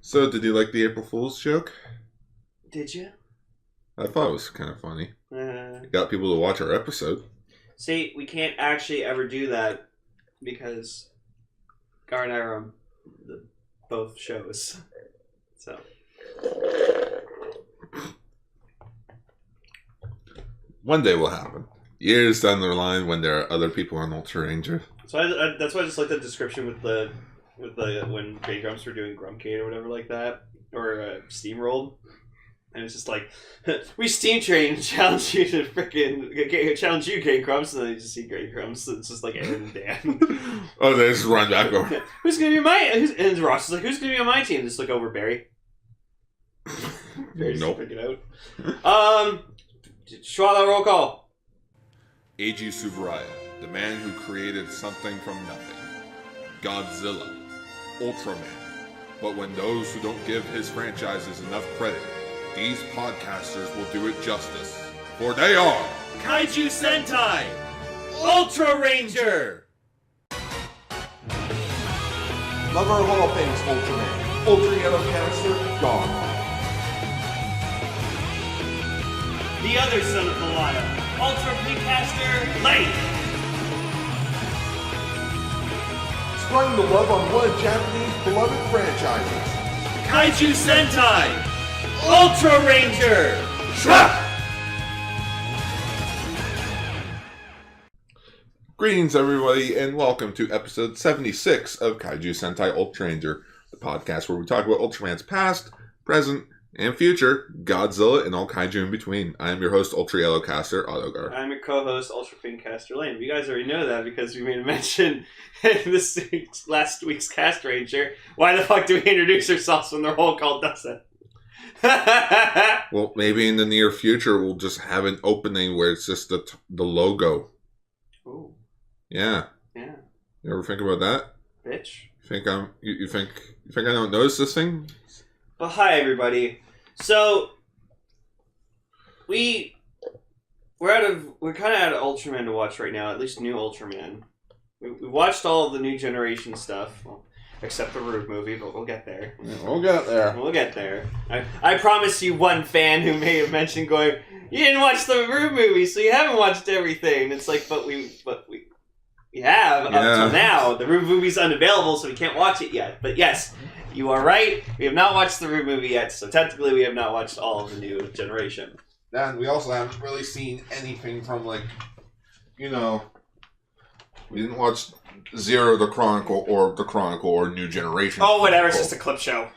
So, did you like the April Fool's joke? Did you? I thought it was kind of funny. Uh, It got people to watch our episode. See, we can't actually ever do that because Gar and I are on both shows. So. One day will happen. Years down the line when there are other people on Ultraranger. So that's why I just like the description with the when Grey Grumps were doing Grumpcade or whatever like that, or Steamrolled, and it's just like we steam train and challenge you to freaking challenge you, Grey Grumps, and then you just see Grey Grumps. And it's just like Aaron and Dan. Oh, they just run back over. Who's gonna be and Ross is like, who's gonna be on my team? Just look over Barry. Barry's Nope. Figure it out. Showa, roll call. Eiji Tsuburaya, the man who created something from nothing. Godzilla. Ultraman. But when those who don't give his franchises enough credit, these podcasters will do it justice. For they are Kaiju Sentai Ultraranger. Lover of all things Ultraman. Ultra Yellow Canister, gone. The other son of Belial, Ultra Precaster Lane. Sprung the love on one of Japanese beloved franchises. Kaiju Sentai Ultraranger. Greetings, everybody, and welcome to episode 76 of Kaiju Sentai Ultraranger, the podcast where we talk about Ultraman's past, present, and future, Godzilla, and all kaiju in between. I am your host, Ultra Yellow Caster, AutoGar. I'm your co-host, Ultra Pink Caster Lane. You guys already know that because we made a mention in last week's Cast Ranger. Why the fuck do we introduce ourselves when the whole call doesn't? Well, maybe in the near future we'll just have an opening where it's just the logo. Ooh. Yeah. Yeah. You ever think about that? Bitch. You think I don't notice this thing? But hi, everybody. So we're kind of out of Ultraman to watch right now. At least new Ultraman. We watched all of the new generation stuff, well, except the Rube movie, but we'll get there. Yeah, we'll get there. We'll get there. I promise you, one fan who may have mentioned going, "You didn't watch the Rube movie, so you haven't watched everything." It's like, but we have up till now. The Rube movie's unavailable, so we can't watch it yet. But yes. You are right. We have not watched the Rube movie yet, so technically we have not watched all of the new generation. And we also haven't really seen anything from, like, we didn't watch Zero the Chronicle or New Generation. Oh, whatever. It's just a clip show.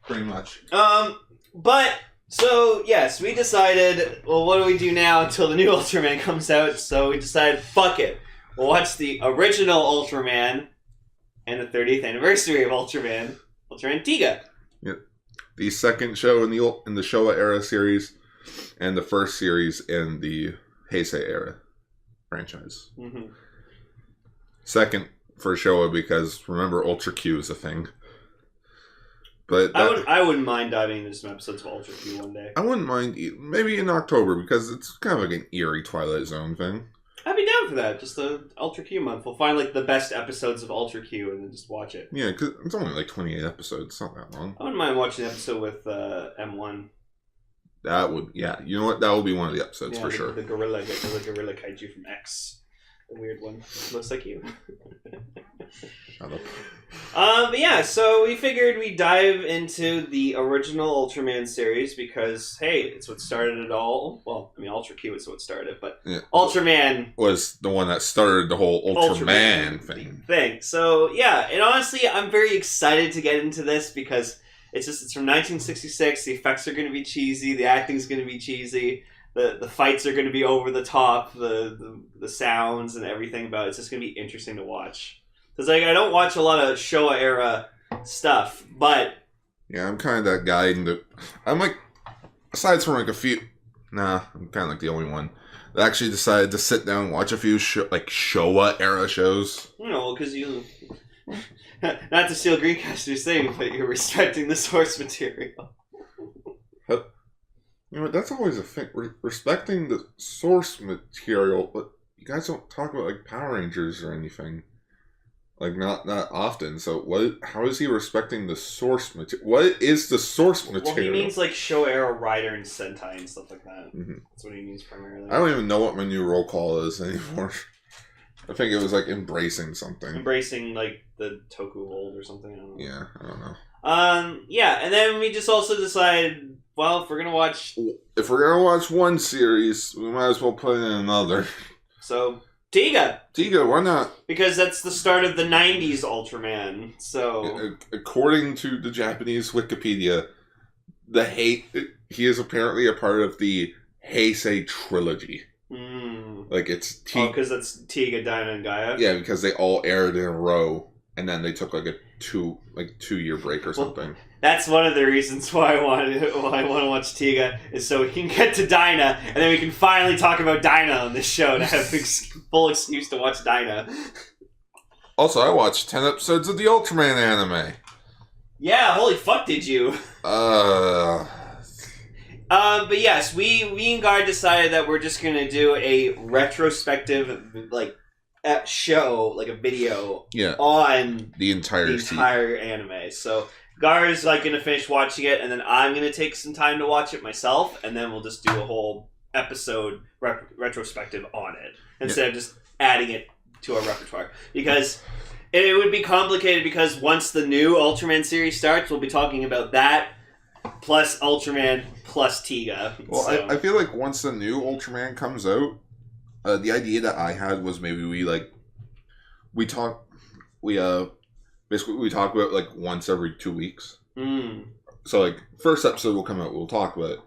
Pretty much. But, so, yes, we decided, well, what do we do now until the new Ultraman comes out? So we decided, fuck it. We'll watch the original Ultraman and the 30th anniversary of Ultraman Tiga. Yep. The second show in the Showa era series, and the first series in the Heisei era franchise. Mm-hmm. Second for Showa because remember Ultra Q is a thing. But I wouldn't mind diving into some episodes of Ultra Q one day. I wouldn't mind maybe in October because it's kind of like an eerie Twilight Zone thing. I'd be down for that. Just the Ultra Q month. We'll find like the best episodes of Ultra Q and then just watch it. Yeah, because it's only like 28 episodes. It's not that long. I wouldn't mind watching an episode with M1. That would, yeah. You know what? That will be one of the episodes for sure. The gorilla kaiju from X. The weird one. Looks like you. Shut up. But yeah, so we figured we'd dive into the original Ultraman series because, hey, it's what started it all. Well, I mean, Ultra Q is what started it, but yeah. Ultraman was the one that started the whole Ultraman thing. So, yeah, and honestly, I'm very excited to get into this because it's from 1966. The effects are going to be cheesy. The acting's going to be cheesy. The fights are going to be over the top. The sounds and everything about it's just going to be interesting to watch. Because like, I don't watch a lot of Showa era stuff, but yeah, I'm kind of that guy. I'm like, aside from like a few, I'm kind of like the only one that actually decided to sit down and watch a few Showa era shows. Because you, not to steal Greencaster's thing, but you're respecting the source material. You know what? That's always a thing. Respecting the source material, but you guys don't talk about like Power Rangers or anything. Like, not often. So, how is he respecting the source material? What is the source material? Well, he means, like, Showa era Rider and Sentai and stuff like that. Mm-hmm. That's what he means primarily. I don't even know what my new roll call is anymore. I think it was, like, embracing something. Embracing, like, the Toku hold or something. I don't know. Yeah, I don't know. Yeah, and then we just also decided, well, if we're gonna watch one series, we might as well put in another. So, Tiga, why not? because that's the start of the 90s Ultraman, so... According to the Japanese Wikipedia, he is apparently a part of the Heisei trilogy. Like, it's because that's Tiga, Dyna, and Gaia? Yeah, because they all aired in a row, and then they took, like, a 2-year break or something. That's one of the reasons why I want to watch Tiga, is so we can get to Dyna, and then we can finally talk about Dyna on this show and have a full excuse to watch Dyna. Also, I watched 10 episodes of the Ultraman anime. Yeah, holy fuck did you? But yes, we and Gar decided that we're just gonna do a retrospective, like, show, like a video, on the entire anime. So Gar is like gonna finish watching it, and then I'm gonna take some time to watch it myself, and then we'll just do a whole episode retrospective on it instead of just adding it to our repertoire, because it would be complicated, because once the new Ultraman series starts, we'll be talking about that plus Ultraman plus Tiga. Well, so. I feel like once the new Ultraman comes out, the idea that I had was maybe we talk about, like, once every 2 weeks. So, like, first episode will come out, we'll talk about it.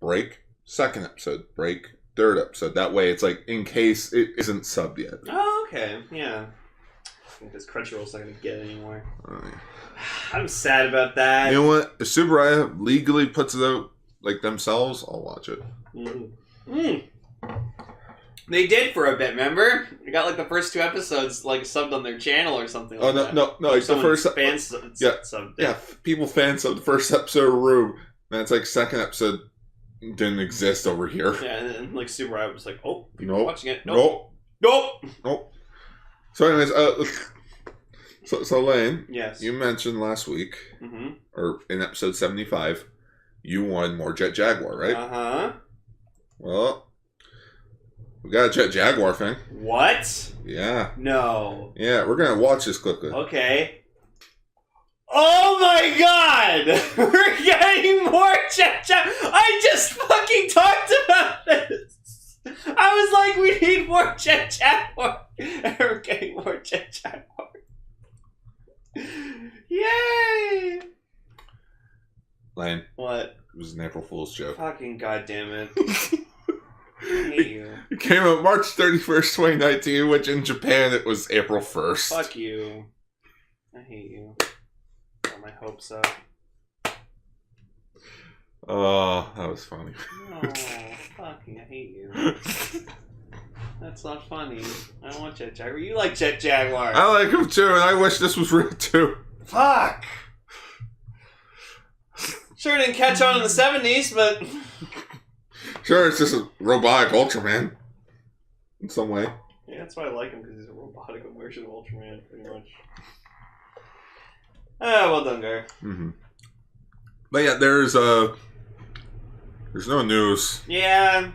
Break. Second episode. Break. Third episode. That way, it's like, in case it isn't subbed yet. Oh, okay. Yeah. Because Crunchyroll's not going to get it anymore. I'm sad about that. You know what? If Subaraya legally puts it out, like, themselves, I'll watch it. They did for a bit, remember? They got, like, the first 2 episodes, like, subbed on their channel or something like that. No, like, the first... subbed it. Yeah, people fans of the first episode of Rube. And it's like, second episode didn't exist over here. Yeah, and then, like, Subaraya was like, oh, people nope. are watching it. Nope. So anyways, so Lane, yes, you mentioned last week, or in episode 75, you wanted more Jet Jaguar, right? Uh-huh. Well, we got a Jet Jaguar thing. What? Yeah. No. Yeah, we're going to watch this quickly. Okay. Oh my god! We're getting more Jet Jaguar! I just fucking talked about this! I was like, we need more Jet Jaguar! And we're getting more Jet Jaguar. Yay! Lane. What? It was an April Fool's joke. Fucking goddamn it. I hate you. It came out March 31st, 2019, which in Japan it was April 1st. Fuck you. I hate you. Got my hopes up. Oh, that was funny. Oh, fucking, I hate you. That's not funny. I want Jet Jaguar. You like Jet Jaguar. I like him too, and I wish this was real too. Fuck! Sure didn't catch on in the 70s, but... Sure, it's just a robotic Ultraman. In some way. Yeah, that's why I like him, because he's a robotic version of Ultraman, pretty much. Ah, well done, Gar. But yeah, there's no news. Yeah.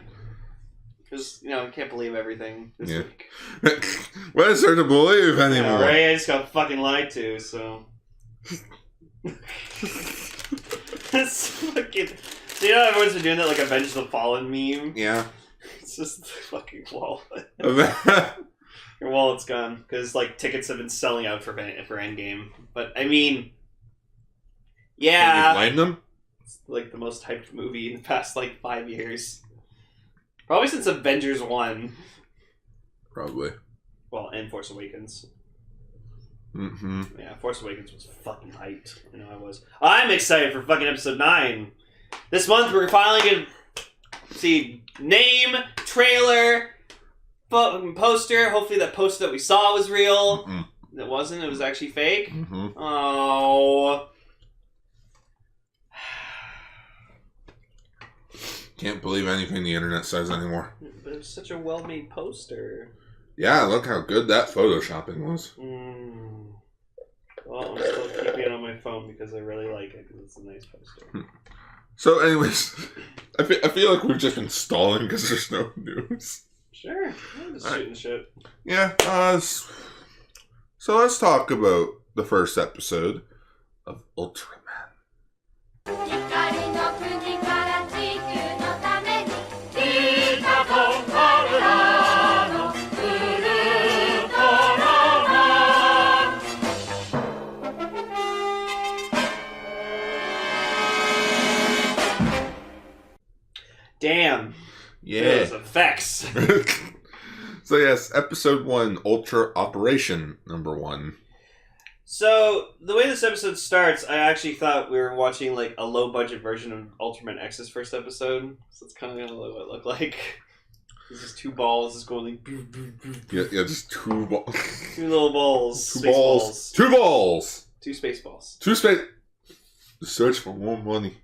Because, I can't believe everything this week. What is there to believe anymore? Yeah, right? I just got fucking lied to, so... It's fucking... So everyone's been doing that, like, Avenge the Fallen meme? Yeah. It's just the fucking wallet. Your wallet's gone. Because, like, tickets have been selling out for Endgame. But, I mean... Yeah. Can you blame them? It's, like, the most hyped movie in the past, like, 5 years. Probably since Avengers 1. Probably. Well, and Force Awakens. Yeah, Force Awakens was fucking hyped. I know I was. I'm excited for fucking episode 9. This month we're finally gonna see name, trailer, poster. Hopefully that poster that we saw was real. It wasn't. It was actually fake. Oh. Can't believe anything the internet says anymore. But it was such a well-made poster. Yeah, look how good that photoshopping was. Well, I'm still keeping it on my phone because I really like it because it's a nice poster. So, anyways, I feel like we've just been stalling because there's no news. Sure, I'm just shooting shit. Yeah, so let's talk about the first episode of Ultraman. Damn. Yeah. Those effects. So yes, episode 1, Ultra Operation number 1. So, the way this episode starts, I actually thought we were watching like a low-budget version of Ultraman X's first episode. So it's kind of what it looked like. It's just two balls just going like... Boo, boo, boo, boo. Yeah, just two balls. Two little balls. Two Space balls. Two balls! Two space balls. Two space... The search for more money.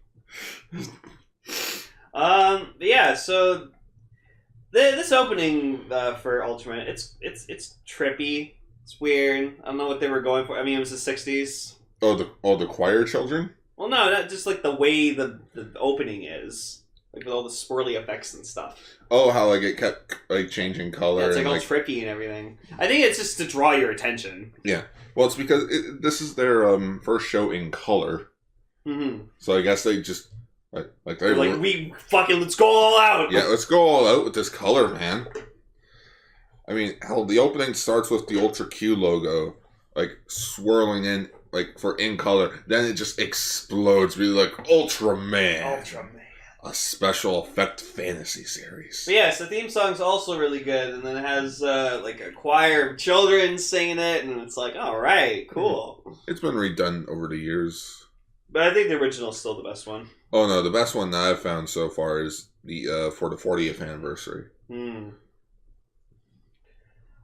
Yeah, so... This opening for Ultraman, it's trippy. It's weird. I don't know what they were going for. I mean, it was the 60s. Oh, the choir children? Well, no, not just like the way the opening is. Like with all the swirly effects and stuff. Oh, how like it kept like changing color. Yeah, it's like and, all trippy and everything. I think it's just to draw your attention. Yeah. Well, it's because this is their first show in color. Mm-hmm. So I guess they just... They're like, we fucking, let's go all out! Yeah, let's go all out with this color, man. I mean, hell, the opening starts with the Ultra Q logo, like, swirling in, like, for in color. Then it just explodes, be like, Ultraman! Ultraman. A special effect fantasy series. But yes, the theme song's also really good, and then it has, like, a choir of children singing it, and it's like, alright, cool. It's been redone over the years. But I think the original's still the best one. Oh no, the best one that I've found so far is the for the 40th anniversary.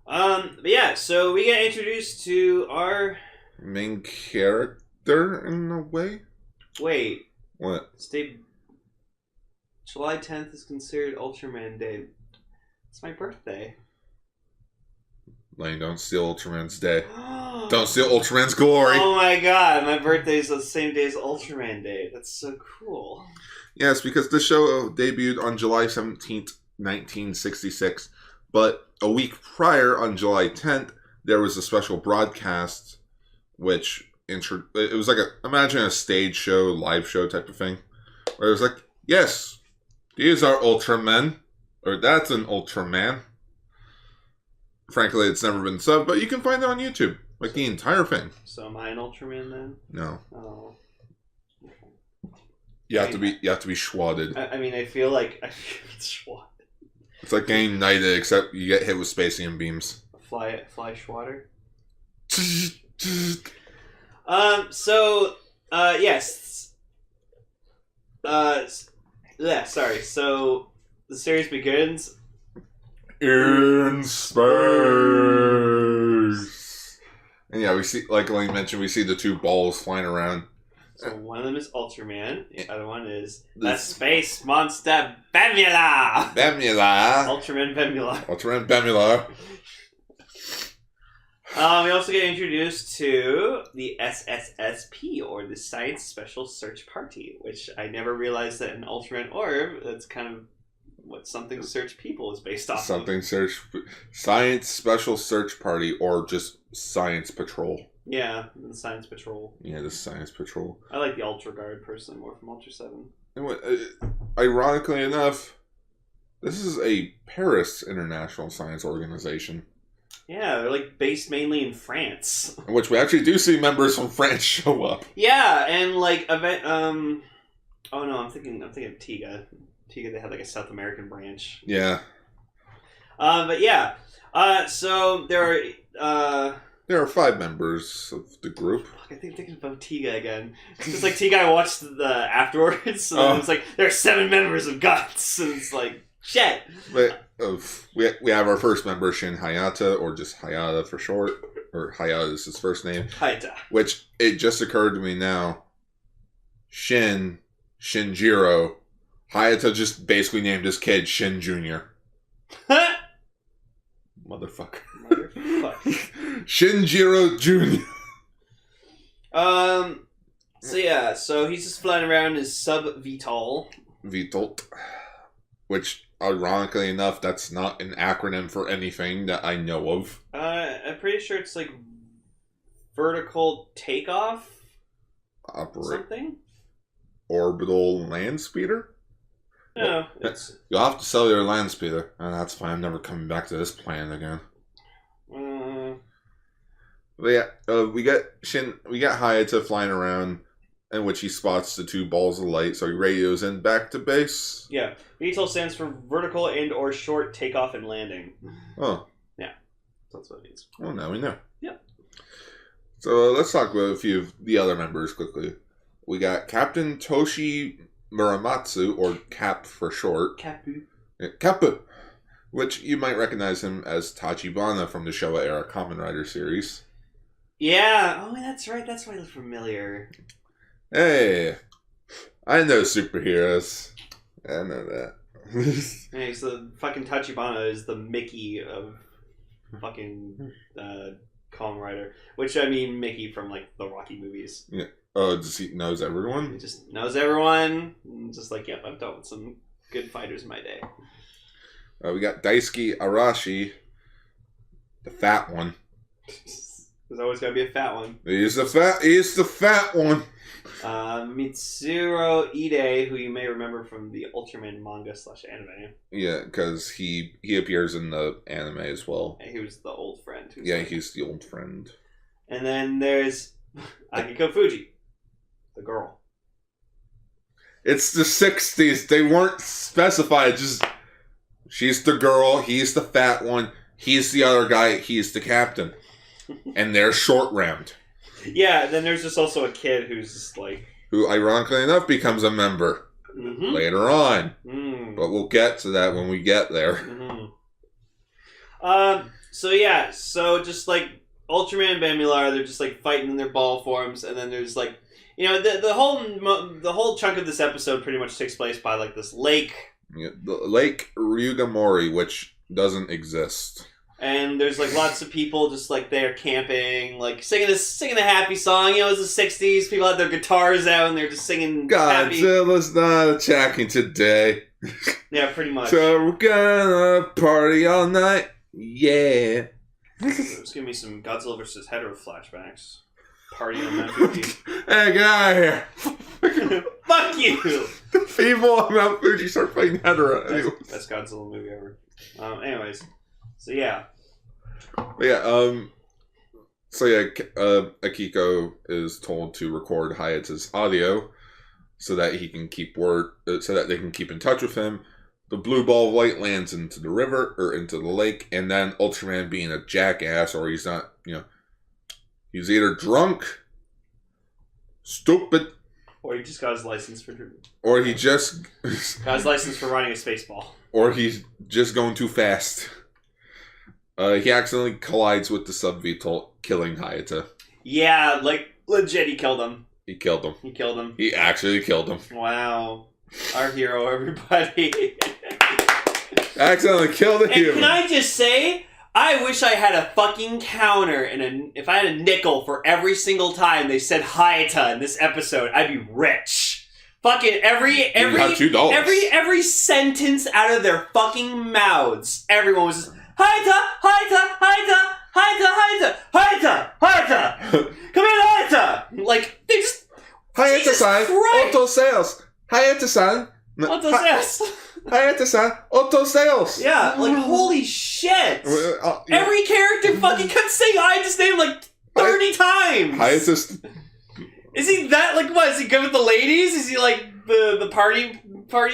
But yeah, so we get introduced to our main character in a way. Wait. What? July 10th is considered Ultraman Day. It's my birthday. Lane, don't steal Ultraman's day. Don't steal Ultraman's glory. Oh my god, my birthday's the same day as Ultraman Day. That's so cool. Yes, because the show debuted on July 17th, 1966. But a week prior, on July 10th, there was a special broadcast, which it was like imagine a stage show, live show type of thing. Where it was like, yes, these are Ultramen. Or that's an Ultraman. Frankly, it's never been subbed, but you can find it on YouTube. Like the entire thing. So am I an Ultraman then? No. Oh. You have to be schwadded. I feel like it's schwadded. It's like getting knighted, except you get hit with spacium beams. Fly schwatter. Yes. Yeah, sorry. So the series begins in space. And yeah, we see, like Elaine mentioned, we see the two balls flying around. So one of them is Ultraman, the other one is the space monster Bemula! Ultraman Bemula. Ultraman Bemula. We also get introduced to the SSSP, or the Science Special Search Party, which I never realized that in Ultraman Orb, that's kind of what Something Search People is based off of. Science Special Search Party, or just Science Patrol. Yeah, the Science Patrol. Yeah, the Science Patrol. I like the UltraGuard personally more from Ultra 7. Ironically enough, this is a Paris international science organization. Yeah, they're like based mainly in France. In which we actually do see members from France show up. Yeah, and like event. Oh no, I'm thinking of Tiga. Tiga, they had like a South American branch. Yeah. But yeah. So there are. There are 5 members of the group. Fuck, I think thinking about Tiga again. It's like Tiga, I watched the afterwards, so it was like there are 7 members of Guts, and it's like shit. But we have our first member, Shin Hayata, or just Hayata for short, or Hayata is his first name. Hayata. Which it just occurred to me now. Shinjiro, Hayata just basically named his kid Shin Jr. Motherfucker. Shinjiro Jr. So he's just flying around his sub-VTOL. VTOL. Which, ironically enough, that's not an acronym for anything that I know of. I'm pretty sure it's like vertical takeoff? Something? Orbital land speeder? No, You'll have to sell your land speeder. And that's fine, I'm never coming back to this planet again. But yeah, we got Hayata flying around, in which he spots the two balls of light, so he radios in back to base. Yeah, VTOL stands for vertical and or short takeoff and landing. Oh. Yeah, that's what it means. Well, now we know. Yep. So let's talk about a few of the other members quickly. We got Captain Toshi Muramatsu, or Cap for short. Kapu. Yeah, Kapu. Which you might recognize him as Tachibana from the Showa era Kamen Rider series. Yeah, oh, that's right. That's why I look familiar. Hey, I know superheroes. I know that. Hey, so fucking Tachibana is the Mickey of fucking Kamen Rider. Which, I mean, Mickey from, like, the Rocky movies. Yeah. Oh, just he knows everyone? He just knows everyone. Just like, yep, I've dealt with some good fighters in my day. We got Daisuke Arashi, the fat one. There's always gotta be a fat one. He's the fat one. Mitsuru Ide, who you may remember from the Ultraman manga / anime. Yeah, because he appears in the anime as well. And he was the old friend. He's the old friend. And then there's Akiko Fuji, the girl. It's the 60s. They weren't specified. Just, she's the girl, he's the fat one, he's the other guy, he's the captain. And they're short-rammed. Yeah, then there's just also a kid who's just like... Who, ironically enough, becomes a member later on. But we'll get to that when we get there. So just like Ultraman and Bambular, they're just like fighting in their ball forms, and then there's like... You know, the whole chunk of this episode pretty much takes place by like this lake. Yeah, the Lake Ryugamori, which doesn't exist. And there's like lots of people just like there camping, like singing a happy song. You know, it was the 60s. People had their guitars out and they're just singing happy. Godzilla's not attacking today. Yeah, pretty much. So we're gonna party all night. Yeah. It's giving me some Godzilla vs. Hedorah flashbacks. Party on Mount Fuji. Hey, get out of here. Fuck you! The people on Mount Fuji start fighting Hedorah. Best Godzilla movie ever. Anyways. So yeah. Akiko is told to record Hayata's audio so that he can so that they can keep in touch with him. The blue ball of light lands into the river or into the lake, and then Ultraman, being a jackass, or he's not, he's either drunk, stupid, or he just got his license for riding a space ball, or he's just going too fast. He accidentally collides with the sub-VTOL, killing Hayata. Yeah, like, legit, he killed him. He killed him. He actually killed him. Wow. Our hero, everybody. Accidentally killed a human. Can I just say, I wish I had a fucking counter, and if I had a nickel for every single time they said Hayata in this episode, I'd be rich. Fucking every $2. Every sentence out of their fucking mouths, everyone was just... Hayata! Hayata! Hayata! Hayata! Hayata! Hayata! Hayata! Come here, Hayata! Like, they just... Hayata-san! Auto sales! Hayata-san! Auto sales! Hayata-san! Auto sales! Yeah, like, holy shit! Every character fucking kept saying Hayata's name like 30 times! Hayata's... Is he that, like, what? Is he good with the ladies? Is he, like, the party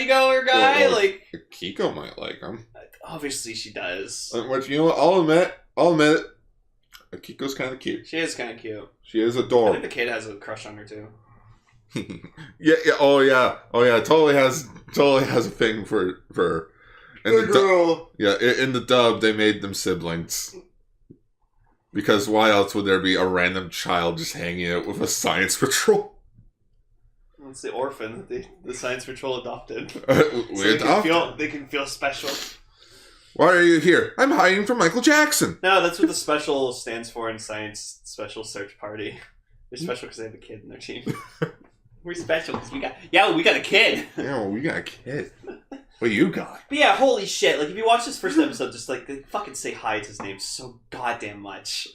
goer guy? Like... Kiko might like him. Obviously she does. Which, you know what, I'll admit it. Akiko's kind of cute. She is kind of cute. She is adorable. I think the kid has a crush on her too. Oh yeah. Totally has a thing for her. The girl. In the dub, they made them siblings. Because why else would there be a random child just hanging out with a science patrol? It's the orphan that the science patrol adopted. They can feel special. Why are you here? I'm hiding from Michael Jackson. No, that's what the special stands for in science. Special search party. They're special because they have a kid in their team. We're special because we got a kid. Yeah, well, we got a kid. What you got? But yeah, holy shit! Like if you watch this first episode, just like they fucking say hi to his name so goddamn much.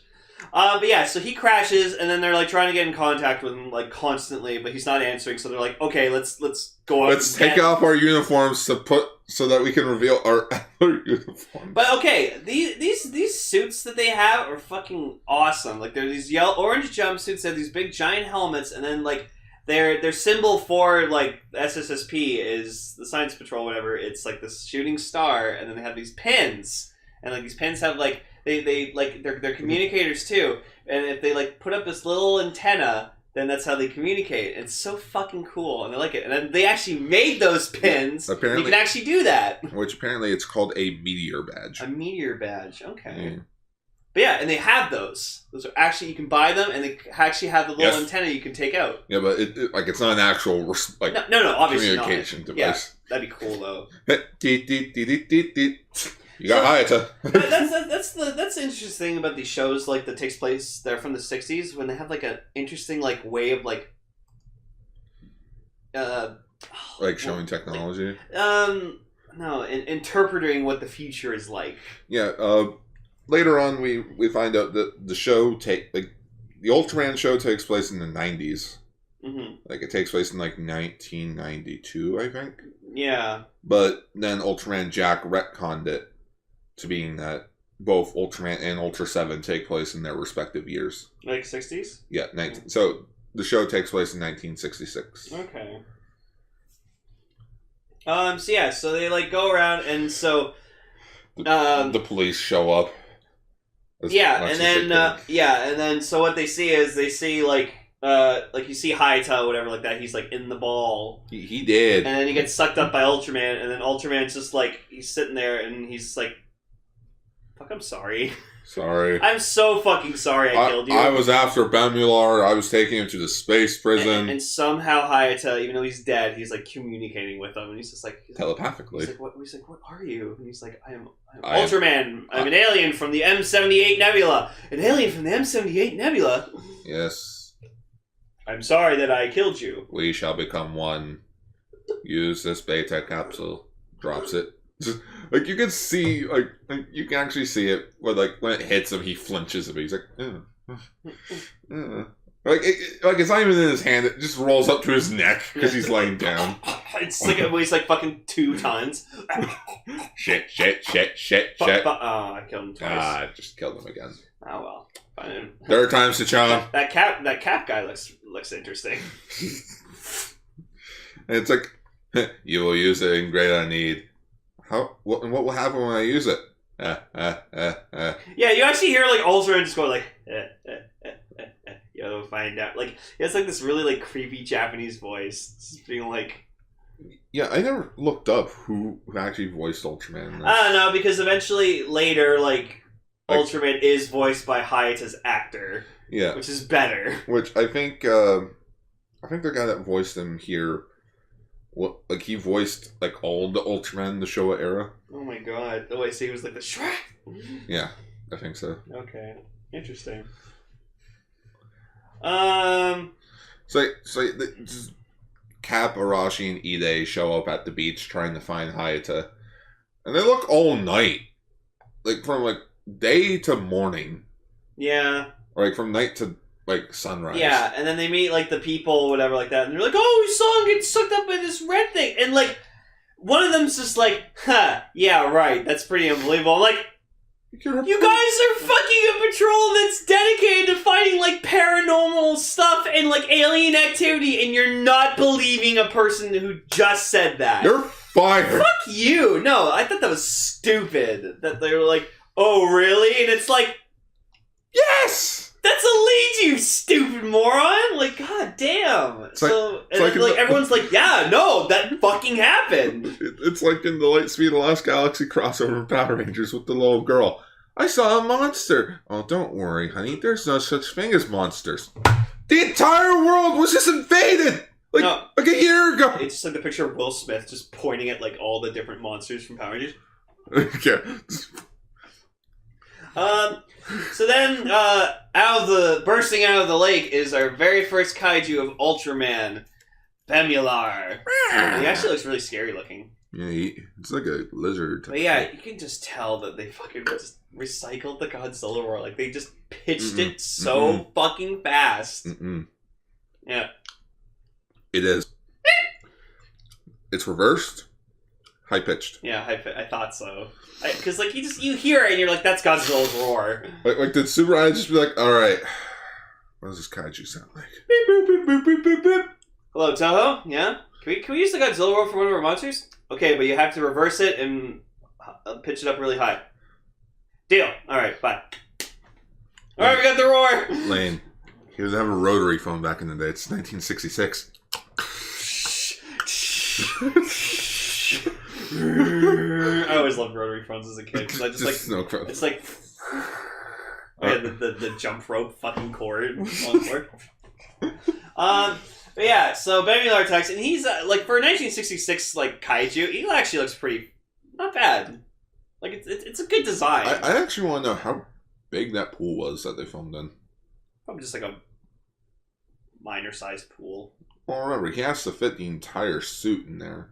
But yeah, so he crashes, and then they're like trying to get in contact with him like constantly, but he's not answering. So they're like, okay, let's go out. Let's take off our uniforms to put so that we can reveal our uniforms. But okay, these suits that they have are fucking awesome. Like they're these orange jumpsuits, they have these big giant helmets, and then like their symbol for like SSSP is the Science Patrol, whatever. It's like this shooting star, and then they have these pins, and like these pins have like. They like they're communicators too, and if they like put up this little antenna, then that's how they communicate. It's so fucking cool, and I like it. And then they actually made those pins. Yeah, apparently, you can actually do that. Which apparently it's called a meteor badge. A meteor badge, okay. Yeah. But yeah, and they have those. Those are actually you can buy them, and they actually have the little antenna you can take out. Yeah, but it like it's not an actual like no, obviously communication not. device. Yeah, that'd be cool though. You got Hayata. That's the interesting thing about these shows like that takes place. They're from the 60s when they have like an interesting like way of like showing technology. No, interpreting what the future is like. Yeah. Later on, we find out that the show the Ultraman show takes place in the 90s. Mm-hmm. Like it takes place in like 1992, I think. Yeah. But then Ultraman Jack retconned it to being that both Ultraman and Ultra 7 take place in their respective years. Like 60s? Yeah, so the show takes place in 1966. Okay. So yeah, so they like go around and so the police show up. And then so what they see is they see like you see Hayata, whatever, like that. He's like in the ball. He did, and then he gets sucked up by Ultraman, and then Ultraman's just like he's sitting there, and he's like, "Fuck, I'm sorry. Sorry. I'm so fucking sorry I killed you. I was after Bemular. I was taking him to the space prison, and somehow Hayata, even though he's dead, he's like communicating with him, and he's just like telepathically. He's like, what? He's like, what are you? And he's like, I'm Ultraman. I'm an alien from the M78 Nebula. An alien from the M78 Nebula. Yes. I'm sorry that I killed you. We shall become one. Use this beta capsule. Drops it. Like you can see, like you can actually see it. When it hits him, he flinches a bit. He's like, like it's not even in his hand. It just rolls up to his neck because he's laying down. It's like it weighs like fucking 2 tons. shit. I killed him twice. I just killed him again. Oh well. Fine. There are times to charm. That cap guy looks interesting. And it's like, you will use it in great need. What will happen when I use it? Yeah, you actually hear like Ultraman just going like, you'll find out. Like it's like this really like creepy Japanese voice, just being like. Yeah, I never looked up who actually voiced Ultraman. I don't know, because eventually later like Ultraman is voiced by Hayata's actor. Yeah, which is better. Which I think the guy that voiced him here. Like he voiced like all the Ultraman in the Showa era. Oh my god! Oh wait, so he was like the Shrek. Yeah, I think so. Okay, interesting. Just Cap, Arashi, and Ide show up at the beach trying to find Hayata, and they look all night, like from like day to morning. Yeah. Or like from night to like sunrise. Yeah, and then they meet like the people, whatever, like that, and they're like, "Oh, we saw him get sucked up by this red thing," and like one of them's just like, "Huh, yeah, right, that's pretty unbelievable." I'm like, you guys are fucking a patrol that's dedicated to fighting like paranormal stuff and like alien activity, and you're not believing a person who just said that. You're fired. Fuck you. No, I thought that was stupid. That they were like, "Oh, really?" And it's like, yes. That's a lead, you stupid moron! Like, god damn. It's so, everyone's like, yeah, no, that fucking happened. It's like in the Lightspeed of the Last Galaxy crossover of Power Rangers with the little girl. I saw a monster. Oh, don't worry, honey. There's no such thing as monsters. The entire world was just invaded! Like a year ago! It's just like the picture of Will Smith just pointing at, like, all the different monsters from Power Rangers. Okay. So then, bursting out of the lake is our very first kaiju of Ultraman, Bemular. He actually looks really scary looking. Yeah, it's like a lizard. But yeah, you can just tell that they fucking just recycled the Godzilla roar. Like, they just pitched it so fucking fast. Yeah. It is. It's reversed. High pitched. Yeah, I thought so. Because, like, you hear it and you're like, that's Godzilla's roar. Like did Subaraya just be like, alright, what does this kaiju sound like? Beep, boop, boop, boop, boop, boop, boop. Hello, Toho? Yeah? Can we use the Godzilla roar for one of our monsters? Okay, but you have to reverse it and pitch it up really high. Deal. Alright, bye. Alright, we got the roar! Lane. He doesn't have a rotary phone back in the day. It's 1966. I always loved rotary phones as a kid because I just like snow cone. it's like the jump rope fucking cord on cord. But yeah, so Bemular attacks, and he's like for a 1966 like kaiju, he actually looks pretty not bad. Like it's a good design. I actually want to know how big that pool was that they filmed in. Probably just like a minor sized pool. Well, remember he has to fit the entire suit in there.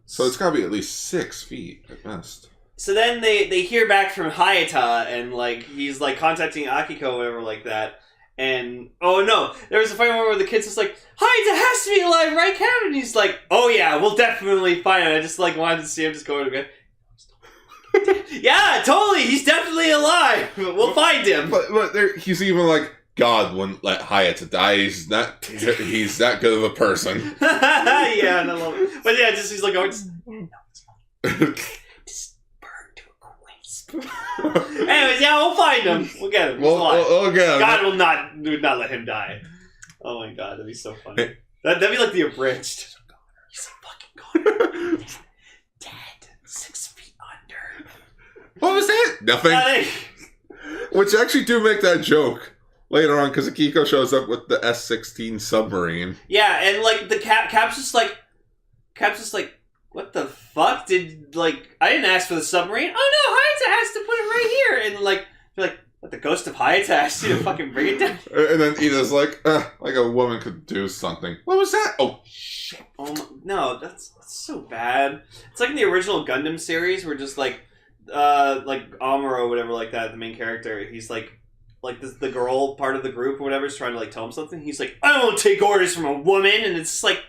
So it's got to be at least 6 feet at best. So then they hear back from Hayata, and like he's like contacting Akiko or whatever like that. And oh no, there was a funny moment where the kid's just like, Hayata has to be alive, right, Kevin? And he's like, oh yeah, we'll definitely find it. I just like wanted to see him just going to yeah, totally, he's definitely alive. We'll find him. But he's even like, God wouldn't let Hayata die. He's that good of a person. Yeah, and I love it. But yeah, just he's like, oh, just burn to a crisp. Anyways, yeah, we'll find him. We'll get him. We'll get him. God would not let him die. Oh my god, that'd be so funny. That'd be like the abridged. He's a fucking gone. Dead. 6 feet under. What was that? Nothing. Which actually do make that joke later on, because Akiko shows up with the S-16 submarine. Yeah, and like the Cap's just like, what the fuck? I didn't ask for the submarine. Oh no, Hayata has to put it right here. And like, you're like, what, the ghost of Hayata asked you to fucking bring it down? And then Ida's like a woman could do something. What was that? Oh, shit. Oh, no, that's so bad. It's like in the original Gundam series where just like Amuro or whatever like that, the main character, he's like the girl part of the group or whatever is trying to like tell him something. He's like, I don't take orders from a woman, and it's just like,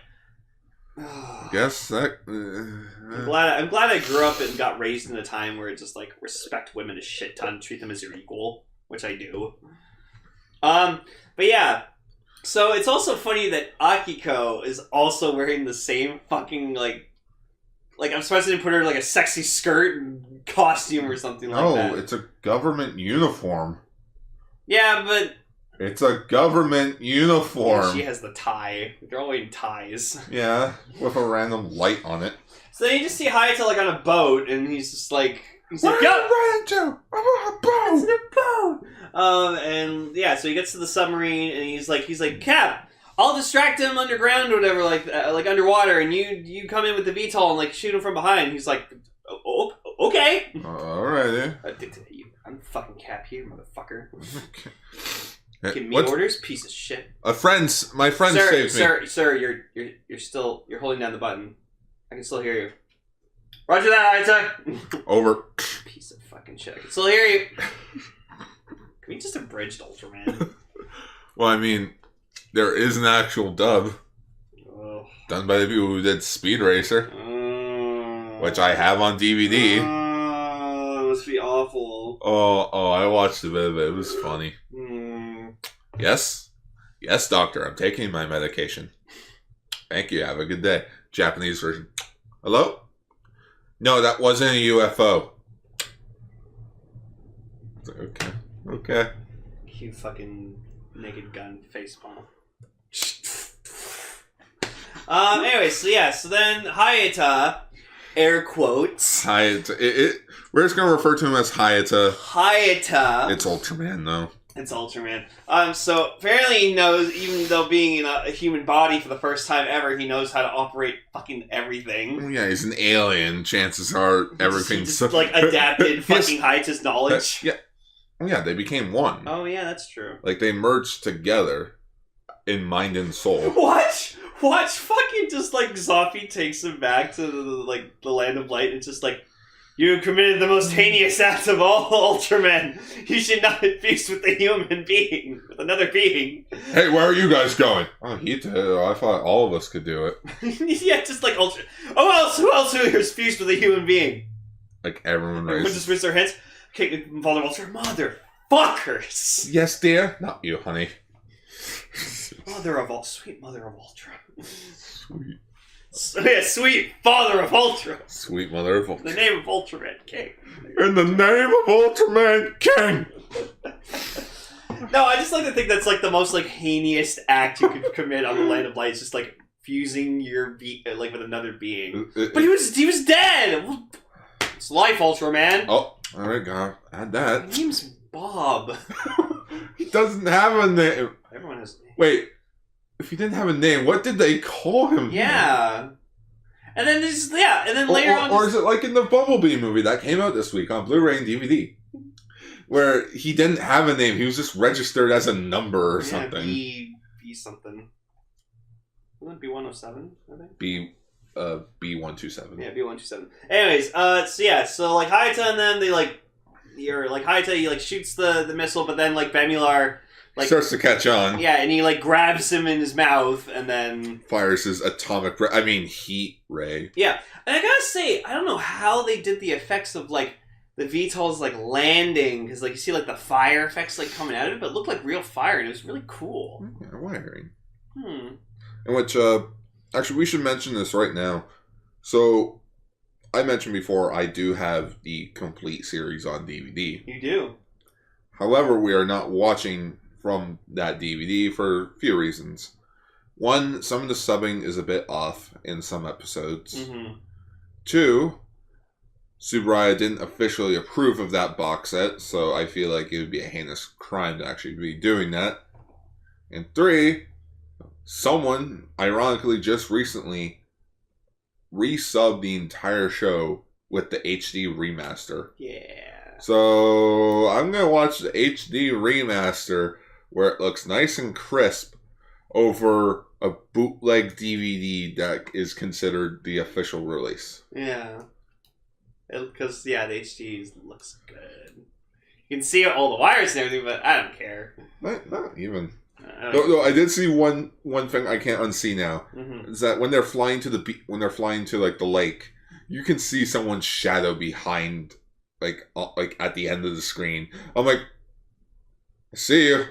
guess that. I'm glad I grew up and got raised in a time where it just like respect women a shit ton, treat them as your equal, which I do. But yeah, so it's also funny that Akiko is also wearing the same fucking like I'm supposed to put her in like a sexy skirt and costume or something like that. No, it's a government uniform. Yeah, but it's a government uniform. Yeah, she has the tie. They're all wearing ties. Yeah, with a random light on it. So then you just see Hayata like on a boat, and he's just like, "Where are you running to? I'm on a boat." It's a boat. And yeah, so he gets to the submarine, and he's like, Cap, I'll distract him underground or whatever, like underwater, and you come in with the VTOL and like shoot him from behind. He's like, oh, okay. Alrighty. I'm fucking Cap here, motherfucker. Okay. Give me orders, piece of shit. My friend saved me. Sir, you're holding down the button. I can still hear you. Roger that, Hayata. Over. Piece of fucking shit. I can still hear you. Can we just abridged Ultraman? Well, I mean, there is an actual dub done by the people who did Speed Racer, which I have on DVD. It must be awful. Oh, I watched a bit of it. It was funny. Yes, doctor, I'm taking my medication. Thank you. Have a good day. Japanese version. Hello? No, that wasn't a UFO. Okay. You fucking naked gun facepalm. Anyway, so then Hayata, air quotes. Hayata. We're just gonna refer to him as Hayata. Hayata. It's Ultraman, though. It's Ultraman. So apparently he knows, even though being in a human body for the first time ever, he knows how to operate fucking everything. Yeah, he's an alien. Chances are everything's... He just like adapted fucking Hayata's knowledge. Yeah, they became one. Oh yeah, that's true. Like, they merged together in mind and soul. What? Fucking just like Zoffy takes him back to the land of light and just like, you have committed the most heinous act of all, Ultraman. You should not feast with a human being, with another being. Hey, where are you guys going? Oh, he did. I thought all of us could do it. Yeah, just like Ultra. Oh, who else here's feast with a human being? Like, everyone Everyone raises... just raise their hands. Okay, Father Ultra, motherfuckers. Yes, dear? Not you, honey. Sweet mother of Ultra. Sweet. Yeah, sweet father of Ultra. Sweet mother of Ultraman. The name of Ultraman King. In the name of Ultraman King! No, I just like to think that's like the most like heinous act you could commit on the Land of Light. It's just like fusing your like with another being. But he was dead. It's life, Ultraman. Oh, alright, God. Add that. My name's Bob. He doesn't have a name. Everyone has a name. Wait, if he didn't have a name, what did they call him? Yeah. And then later on... Or is it like in the Bumblebee movie that came out this week on Blu-ray and DVD? Where he didn't have a name, he was just registered as a number or something. B something. Wasn't it B107, I think? B127. Yeah, B127. Anyways, so like Hayata and them, they like... Hayata, he like shoots the missile, but then like Bemular... Like, starts to catch on. Yeah, and he like grabs him in his mouth and then fires his heat ray. Yeah. And I gotta say, I don't know how they did the effects of like the VTOL's like landing, because like you see like the fire effects like coming out of it, but it looked like real fire and it was really cool. Yeah, wiring. And which actually we should mention this right now. So I mentioned before I do have the complete series on DVD. You do. However, we are not watching from that DVD for a few reasons. One, some of the subbing is a bit off in some episodes. Mm-hmm. Two, Tsuburaya didn't officially approve of that box set, so I feel like it would be a heinous crime to actually be doing that. And three, someone, ironically just recently, resubbed the entire show with the HD remaster. Yeah. So I'm going to watch the HD remaster where it looks nice and crisp over a bootleg DVD that is considered the official release. Yeah. Because, the HD looks good. You can see all the wires and everything, but I don't care. Not even. No, I did see one thing I can't unsee now. Mm-hmm. Is that when they're flying to like the lake, you can see someone's shadow behind, like at the end of the screen. I'm like, I see you.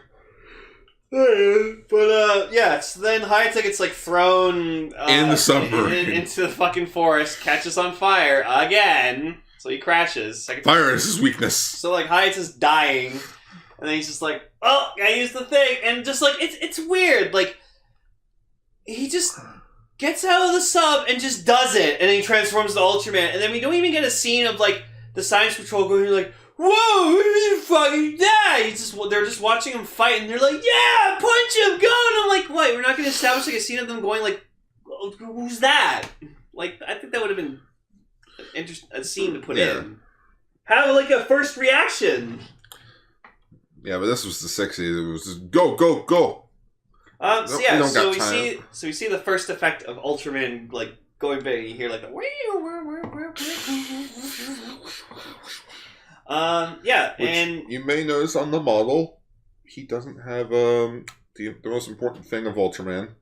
But so then Hayata gets like thrown in the submarine into the fucking forest, catches on fire again, so he crashes. Fire is his weakness. So like Hayata's dying, and then he's just like, oh, I used the thing, and just like it's weird. Like he just gets out of the sub and just does it, and then he transforms to Ultraman, and then we don't even get a scene of like the science patrol going like, whoa, you fucking die! They're just watching him fight, and they're like, yeah, punch him, go! And I'm like, what? We're not going to establish like a scene of them going like, who's that? Like, I think that would have been a scene to put in. Have like a first reaction. Yeah, but this was the 60s. It was just go, go, go. So we see the first effect of Ultraman like going big. You hear like the and you may notice on the model, he doesn't have the most important thing of Ultraman.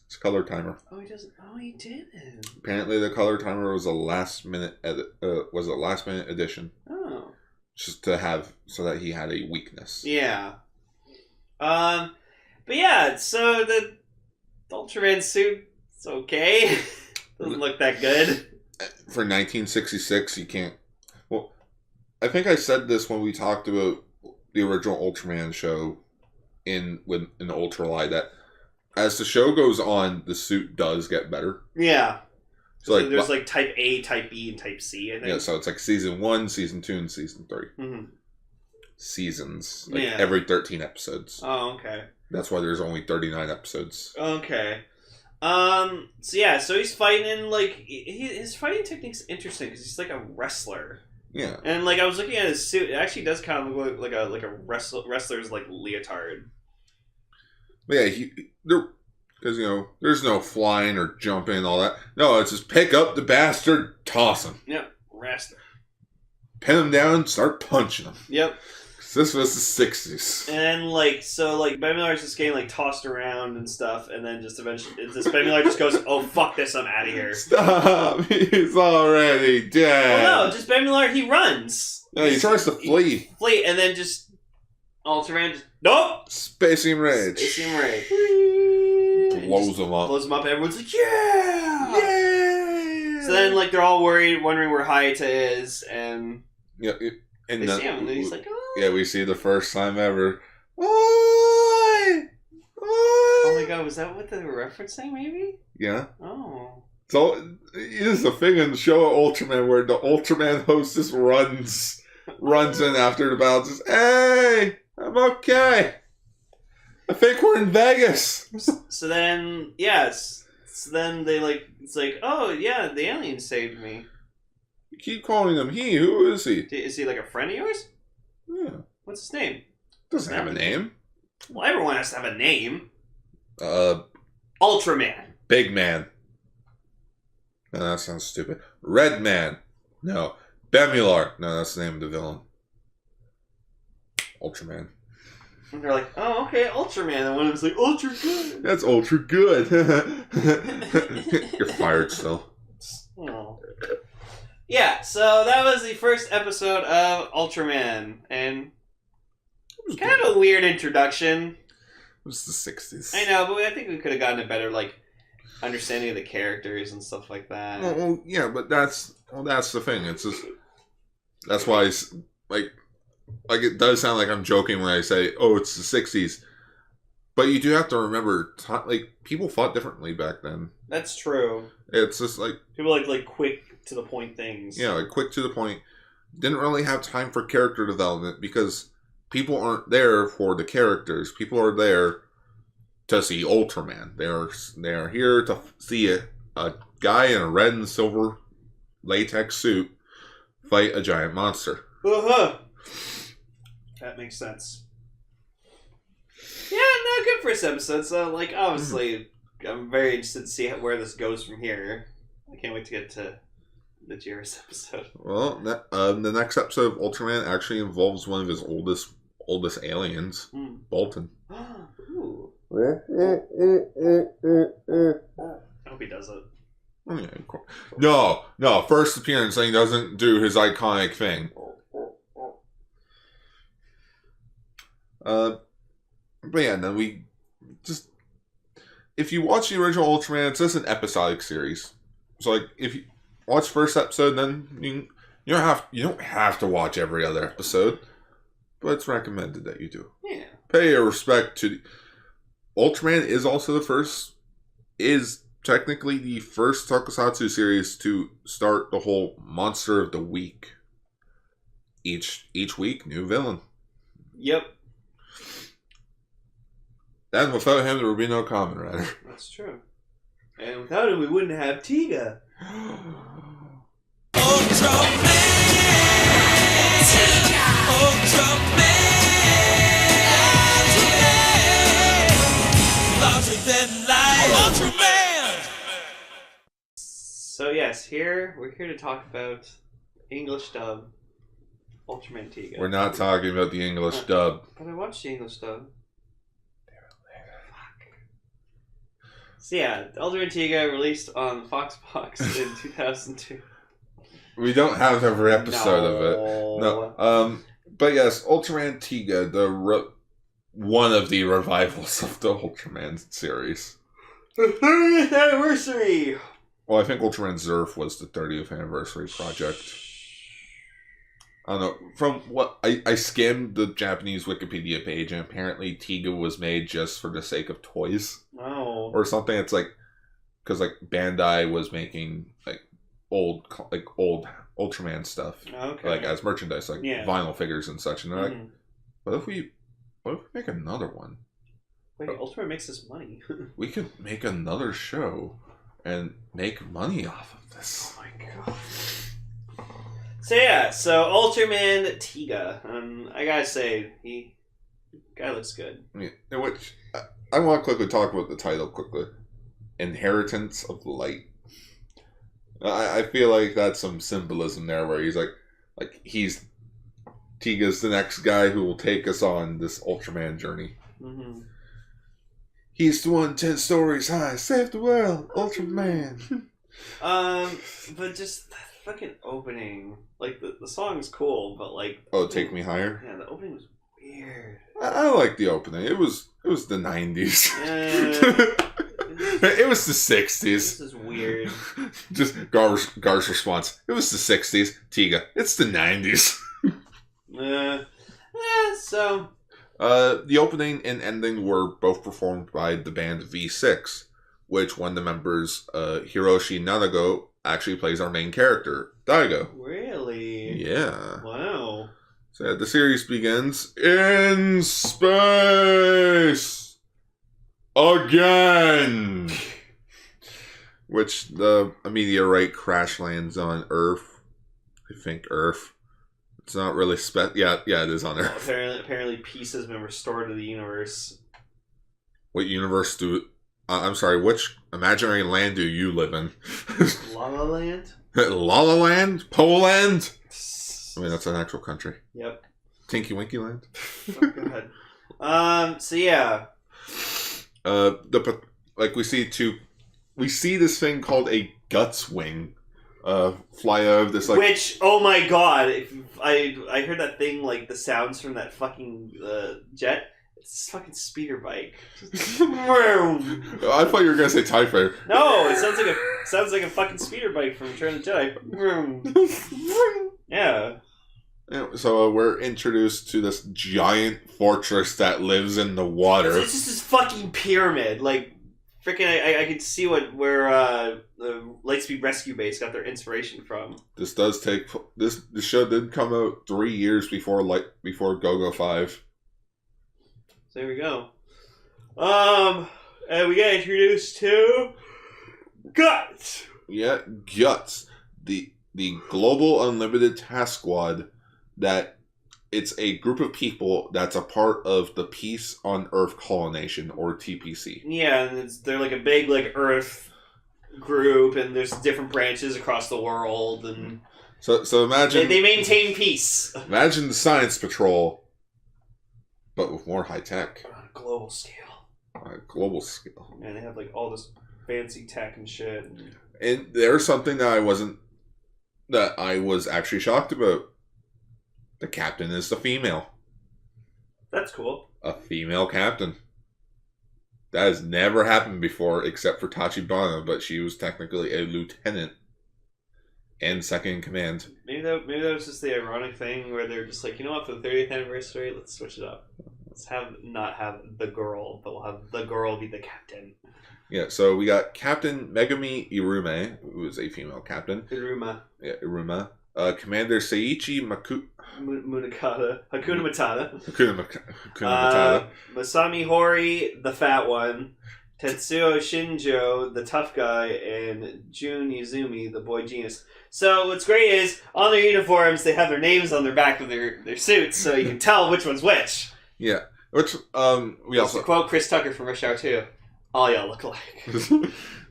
It's color timer. Oh, he doesn't. Oh, he didn't. Apparently, the color timer was a last minute addition. Oh, just to have so that he had a weakness. Yeah. But yeah, so the Ultraman suit, it's okay. Doesn't look that good. For 1966, you can't. Well, I think I said this when we talked about the original Ultraman show in Ultralight, that as the show goes on, the suit does get better. Yeah. So like, there's like Type A, Type B, and Type C, I think. Yeah, so it's like Season 1, Season 2, and Season 3. Mm-hmm. seasons. Yeah. Every 13 episodes. Oh, okay. That's why there's only 39 episodes. Okay. So he's fighting, and his fighting technique's interesting because he's like a wrestler. Yeah. And I was looking at his suit, it actually does kind of look like a wrestler's leotard. But yeah, because there's no flying or jumping and all that. No, it's just pick up the bastard, toss him. Yep, wrestler. Pin him down, start punching him. Yep. This was the 60s. And Ben Millar's just getting tossed around and stuff, and then just eventually Ben Miller just goes, "Oh fuck this, I'm out of here." Stop! He's already dead. Well, no, just Ben Miller, he runs. No, he tries to flee. And then just Ultraman just nope. Spacing Rage. Spacing Rage. Blows him up. Blows him up. Everyone's like, "Yeah, yeah!" So then they're all worried, wondering where Hayate is, and yeah. And they see him, and he's like, "Oh." Yeah, we see the first time ever. Oi! Oh my god, was that what they were referencing, maybe? Yeah. Oh. So, here's the thing in the Showa Ultraman where the Ultraman hostess runs in after the battle, says, "Hey, I'm okay. I think we're in Vegas." So then, yes. So then they it's "Oh yeah, the alien saved me." You keep calling him he. Who is he? Is he a friend of yours? Yeah. What's his name? Doesn't have a name. Well, everyone has to have a name. Ultraman. Big Man. No, that sounds stupid. Red Man. No. Bemular. No, that's the name of the villain. Ultraman. And they're like, "Oh, okay, Ultraman." And one of them's like, "Ultra good." That's ultra good. You're fired still. Oh. Yeah, so that was the first episode of Ultraman, and kind of a weird introduction. It was the 60s. I know, but I think we could have gotten a better understanding of the characters and stuff like that. Well, yeah, but that's the thing. It's just that's why it's it does sound like I'm joking when I say, "Oh, it's the 60s," but you do have to remember, people fought differently back then. That's true. It's just people like quick to the point things. Yeah, quick to the point. Didn't really have time for character development because people aren't there for the characters. People are there to see Ultraman. They are here to see a guy in a red and silver latex suit fight a giant monster. Uh-huh. That makes sense. Yeah, no, good first episode. So, obviously, I'm very interested to see where this goes from here. I can't wait to get to the Jiris episode. Well, the next episode of Ultraman actually involves one of his oldest aliens, Bolton. Ooh. I hope he does it. Oh, yeah, of course. No. First appearance, he doesn't do his iconic thing. But yeah, then we just... If you watch the original Ultraman, it's just an episodic series. So, if you watch the first episode, then you don't have to watch every other episode. But it's recommended that you do. Yeah. Pay your respect to... Ultraman is technically the first tokusatsu series to start the whole Monster of the Week. Each week, new villain. Yep. And without him, there would be no Kamen Rider. That's true. And without him, we wouldn't have Tiga. Ultraman! Ultraman! Larger than life! Ultraman! So yes, we're here to talk about English dub Ultraman Tiga. We're not talking about the English dub. But I watched the English dub. So yeah, Ultraman Tiga released on Fox Box in 2002. We don't have every episode of it. No. But yes, Ultraman Tiga, one of the revivals of the Ultraman series. The 30th anniversary! Well, I think Ultraman Zerf was the 30th anniversary project. I don't know. From what I skimmed the Japanese Wikipedia page, and apparently Tiga was made just for the sake of toys. Oh. Or something. It's because Bandai was making old Ultraman stuff, Okay. as merchandise, vinyl figures and such. And they're What if we make another one? Wait, Ultraman makes us money. We could make another show and make money off of this. Oh my god. So yeah, so Ultraman Tiga. I gotta say, guy looks good. Which I want to quickly talk about the title quickly. Inheritance of Light. I feel like that's some symbolism there where he's Tiga's the next guy who will take us on this Ultraman journey. Mm-hmm. He's the one 10 stories high, save the world, Ultraman. But just that fucking opening, like the song's cool, but like Take Me Higher. Yeah, the opening was weird. I like the opening. It was the 90s. It was the 60s. This is weird. Just Gar's response. It was the 60s. Tiga. It's the 90s. So. The opening and ending were both performed by the band V6, which one of the members, Hiroshi Nanago, actually plays our main character, Daigo. Really? Yeah. Wow. So the series begins in space again, which a meteorite crash lands on Earth. I think Earth. It's not really yeah, it is on Earth. Apparently, peace has been restored to the universe. What universe do? I'm sorry. Which imaginary land do you live in? La La Land. La La Land, Poland. I mean, that's an actual country. Yep. Tinky Winky Land. Oh, God. So yeah. We see this thing called a guts wing. Fly out of this which, oh my god, if I heard that thing, like the sounds from that fucking jet. It's a fucking speeder bike. I thought you were gonna say TIE Fighter. No, it sounds like a fucking speeder bike from Return of the Jedi. Yeah. So we're introduced to this giant fortress that lives in the water. It's just this fucking pyramid, like. Freaking, I could see where the Lightspeed Rescue Base got their inspiration from. This does take this. The show did come out 3 years before Go-Go 5. So there we go. And we got introduced to Guts. Yeah, Guts, the Global Unlimited Task Squad. That it's a group of people that's a part of the Peace on Earth Colonization, or TPC. Yeah, and they're like a big Earth group, and there's different branches across the world, and so imagine they maintain peace. Imagine the Science Patrol, but with more high tech. On a global scale. On a global scale. And they have all this fancy tech and shit. And there's something that I was actually shocked about. The captain is the female. That's cool. A female captain. That has never happened before, except for Tachibana, but she was technically a lieutenant and second in command. Maybe that was just the ironic thing where they're just like, you know what, for the 30th anniversary, let's switch it up. Let's not have the girl, but we'll have the girl be the captain. Yeah, so we got Captain Megami Irume, who is a female captain. Iruma. Yeah, Iruma. Commander Seiichi Munakata. Hakuna Matata. Hakuna Matata. Masami Hori, the fat one. Tetsuo Shinjo, the tough guy. And Jun Izumi, the boy genius. So what's great is, on their uniforms, they have their names on their back of their suits, so you can tell which one's which. Yeah. Which, we also... To quote Chris Tucker from Rush Hour 2, all y'all look alike.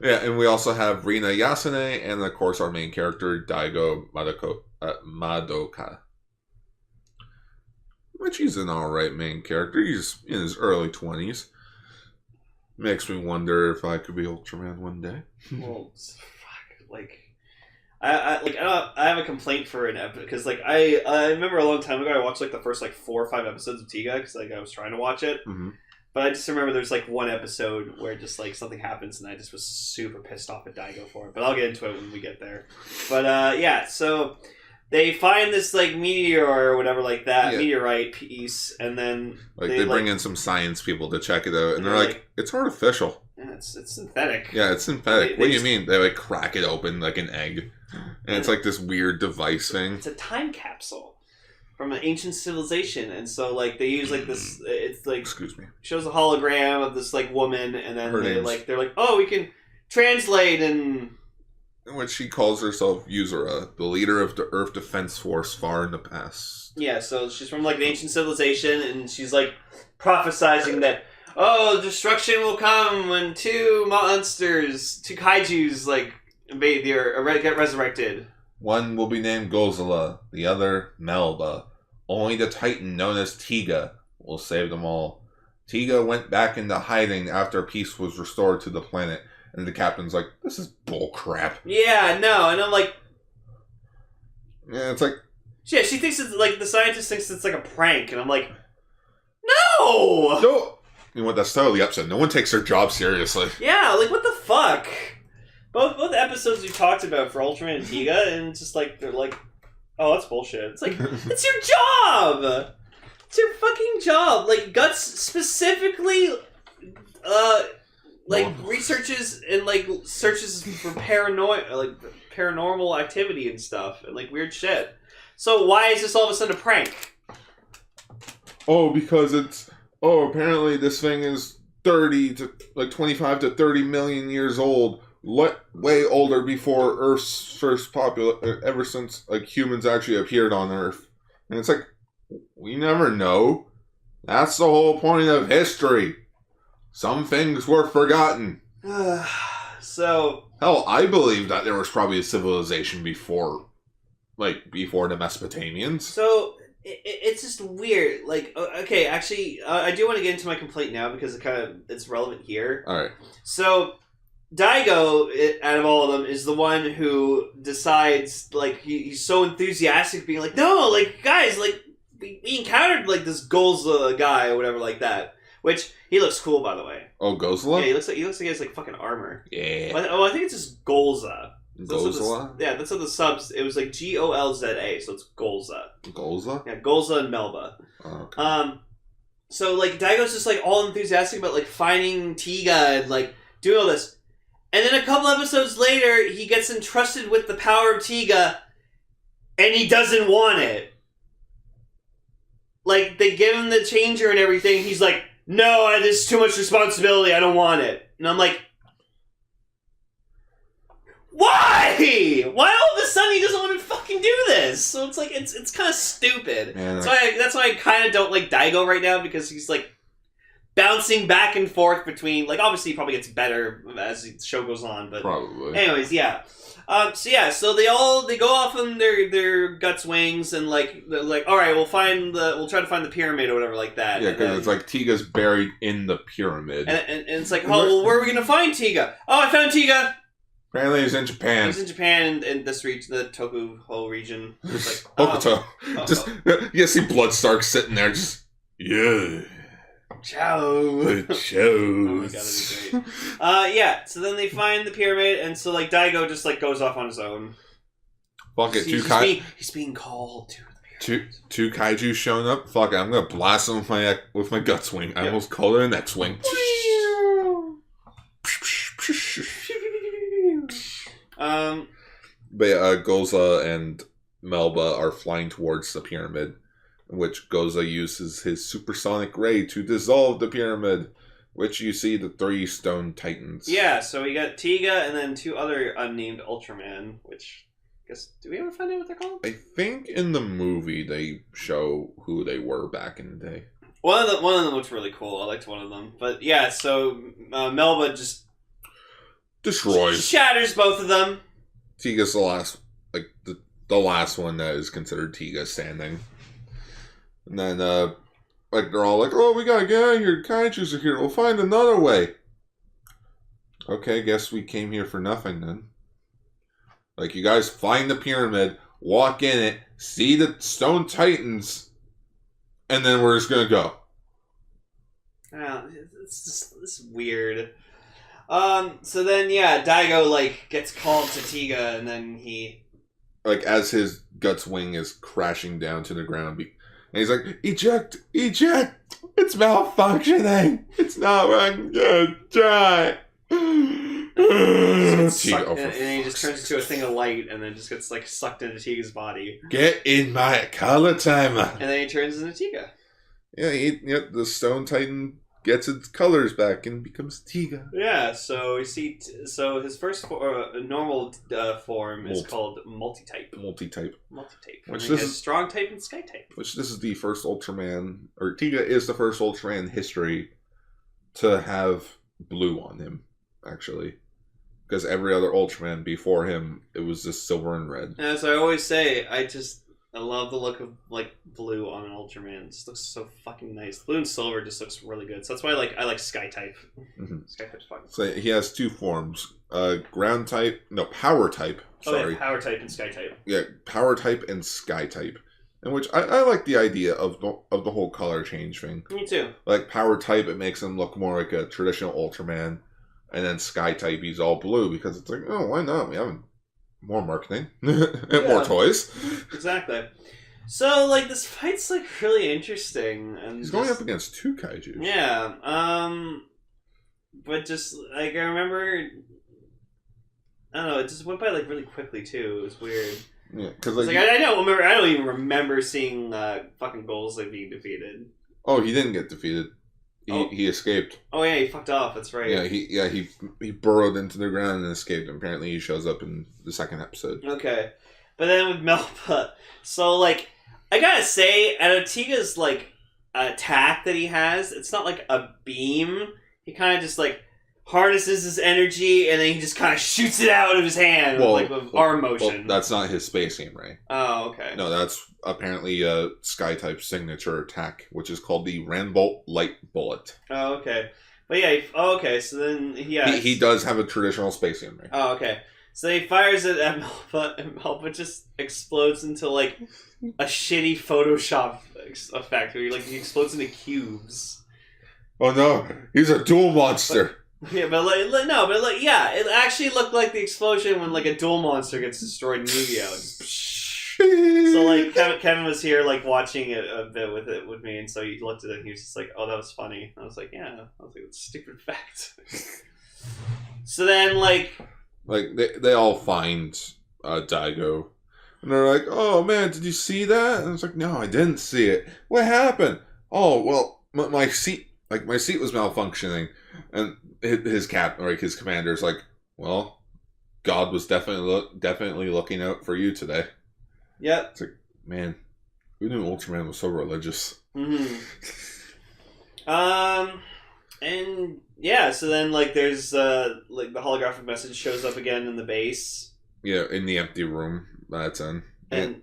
Yeah, and we also have Rina Yasune, and of course our main character, Daigo Madoka. Which he's an alright main character. He's in his early 20s. Makes me wonder if I could be Ultraman one day. Well, fuck, I have a complaint for an episode, because I remember a long time ago I watched the first 4 or 5 episodes of Tiga, because I was trying to watch it. Mm-hmm. But I just remember there's one episode where just something happens and I just was super pissed off at Daigo for it. But I'll get into it when we get there. But yeah, so they find this meteor or whatever meteorite piece, and then they bring in some science people to check it out, and they're like, it's artificial. Yeah, it's synthetic. Yeah, it's synthetic. What do you mean? They crack it open like an egg, and it's this weird device thing. It's a time capsule. from an ancient civilization, and so like they use like this. It's like Excuse me. shows a hologram of this like woman, and then Her they're name's- like, oh, we can translate and. In which she calls herself Yuzura, the leader of the Earth Defense Force far in the past. Yeah, so she's from like an ancient civilization, and she's like prophesizing that destruction will come when two kaijus like invade the Earth, or get resurrected. One will be named Gozala, the other Melba. Only the Titan known as Tiga will save them all. Tiga went back into hiding after peace was restored to the planet, and the captain's like, "This is bullcrap." Yeah, no, and I'm like, Yeah, it's like, yeah, she thinks it's like the scientist thinks it's like a prank, and I'm like, no. no. You know what? That's totally upset. No one takes their job seriously. Yeah, like what the fuck? Both episodes we talked about for Ultraman and Tiga, and just like they're like, oh, that's bullshit. It's like it's your job. It's your fucking job. Like Guts specifically, researches and like searches for paranormal activity and stuff and like weird shit. So why is this all of a sudden a prank? Oh, because apparently this thing is 25 to 30 million years old. Way older before Earth's first ever since like humans actually appeared on Earth. And it's like, we never know. That's the whole point of history. Some things were forgotten. So Hell, I believe that there was probably a civilization before the Mesopotamians. So it's just weird. Like, okay, actually, I do want to get into my complaint now because it's relevant here. All right. So Daigo, out of all of them, is the one who decides. Like, he's so enthusiastic, being like, "No, like guys, like we encountered like this Golza guy or whatever like that." Which he looks cool, by the way. Oh, Gozala? Yeah, he looks like he has like fucking armor. Yeah. I think it's just Golza. Gozala? That's what the subs. It was like Golza, so it's Golza. Golza? Yeah, Golza and Melba. Oh, okay. So like Daigo's just like all enthusiastic about like finding Tiga and like doing all this, and then a couple episodes later, he gets entrusted with the power of Tiga, and he doesn't want it. Like they give him the changer and everything, he's like, "No, this is too much responsibility. I don't want it." And I'm like, why? Why all of a sudden he doesn't want to fucking do this? So it's like it's kind of stupid. Man, That's why I kind of don't like Daigo right now, because he's like bouncing back and forth between like, obviously he probably gets better as the show goes on, but probably. anyways, yeah. So they go off on their guts wings and like they're like, all right, we'll try to find the pyramid or whatever like that. Yeah, because it's like Tiga's buried in the pyramid. and it's like, oh, well, where are we gonna find Tiga? Oh, I found Tiga. Apparently he's in Japan. He's in Japan in this region, the Tokuho region. It's like, Hokuto. You see Bloodstark sitting there just, yeah. Ciao. The shows. Oh my god, that'd be great. Yeah, so then they find the pyramid, and so like Daigo just like goes off on his own. Fuck it, He's being called to the pyramid. two kaiju showing up. Fuck it, I'm gonna blast them with my gut swing. I almost called it an X-wing. But yeah, Goza and Melba are flying towards the pyramid, in which Goza uses his supersonic ray to dissolve the pyramid, which you see the 3 stone titans. Yeah, so we got Tiga and then 2 other unnamed Ultraman, which I guess, do we ever find out what they're called? I think in the movie they show who they were back in the day. One of them looks really cool. I liked one of them. But yeah, so Melba just Destroys. shatters both of them. Tiga's the last, like the last one that is considered Tiga standing. And then, like they're all like, "Oh, we gotta get out of here. Kaiju's are here. We'll find another way." Okay, guess we came here for nothing then. Like, you guys find the pyramid, walk in it, see the stone titans, and then we're just gonna go. It's weird. So then, yeah, Daigo, like, gets called to Tiga, and then he... Like, as his guts wing is crashing down to the ground, and he's like, eject! It's malfunctioning! It's not working good! Try! And Sucked, Tiga, and then he just turns into a thing of light, and then just gets like sucked into Tiga's body, Get in my color timer. and then he turns into Tiga. Yeah, the Stone Titan gets its colors back and becomes Tiga. Yeah, so we see. So his first normal form is called multi-type. Multi-type. Multi-type. Which And he has strong type and sky type. Which this is the first Ultraman, or Tiga is the first Ultraman in history to have blue on him, actually. Because every other Ultraman before him, it was just silver and red. As I always say, I love the look of like blue on an Ultraman. It just looks so fucking nice. Blue and silver just looks really good. So that's why I like sky type. Mm-hmm. Sky type's fucking. So he has two forms: ground type, no, power type. Sorry, Oh yeah, power type and sky type. Yeah, power type and sky type. In which I like the idea of the whole color change thing. Me too. Like power type, it makes him look more like a traditional Ultraman, and then sky type, he's all blue because it's like, oh, why not? We have more marketing and more toys. Exactly. So like this fight's like really interesting, and He's going up against two kaiju. Yeah. But just like I remember, I don't know. It just went by like really quickly too. It was weird. Yeah, because Like I don't even remember seeing fucking Goals like being defeated. Oh, he didn't get defeated. He escaped. Oh yeah, he fucked off. That's right. Yeah, he burrowed into the ground and escaped. And apparently, he shows up in the second episode. Okay, but then with Melpa, so like I gotta say, Tiga's like attack that he has, it's not like a beam. He kind of just like harnesses his energy and then he just kind of shoots it out of his hand with arm motion. Well, that's not his space game, right? Oh, okay. No, that's apparently a Sky type signature attack, which is called the Ranbolt Light Bullet. Oh, okay. But yeah, okay, so then he does have a traditional space game, right? Oh, okay. So he fires it at Melpa, and Melpa just explodes into like a shitty Photoshop effect where he explodes into cubes. Oh no, he's a dual monster. Yeah, but yeah, it actually looked like the explosion when like a dual monster gets destroyed in Yu-Gi-Oh! So like Kevin was here like watching it a bit with me, and so he looked at it and he was just like, "Oh, that was funny." And I was like, "Yeah," I was like, "It's a stupid fact." So then like they all find Daigo, and they're like, "Oh man, did you see that?" And it's like, "No, I didn't see it. What happened?" "Oh well, my seat was malfunctioning," and his commander's like, "Well, God was definitely looking out for you today." Yep. It's like, man, who knew Ultraman was so religious? Mm-hmm. And yeah, so then like there's like the holographic message shows up again in the base. Yeah, in the empty room that's in. And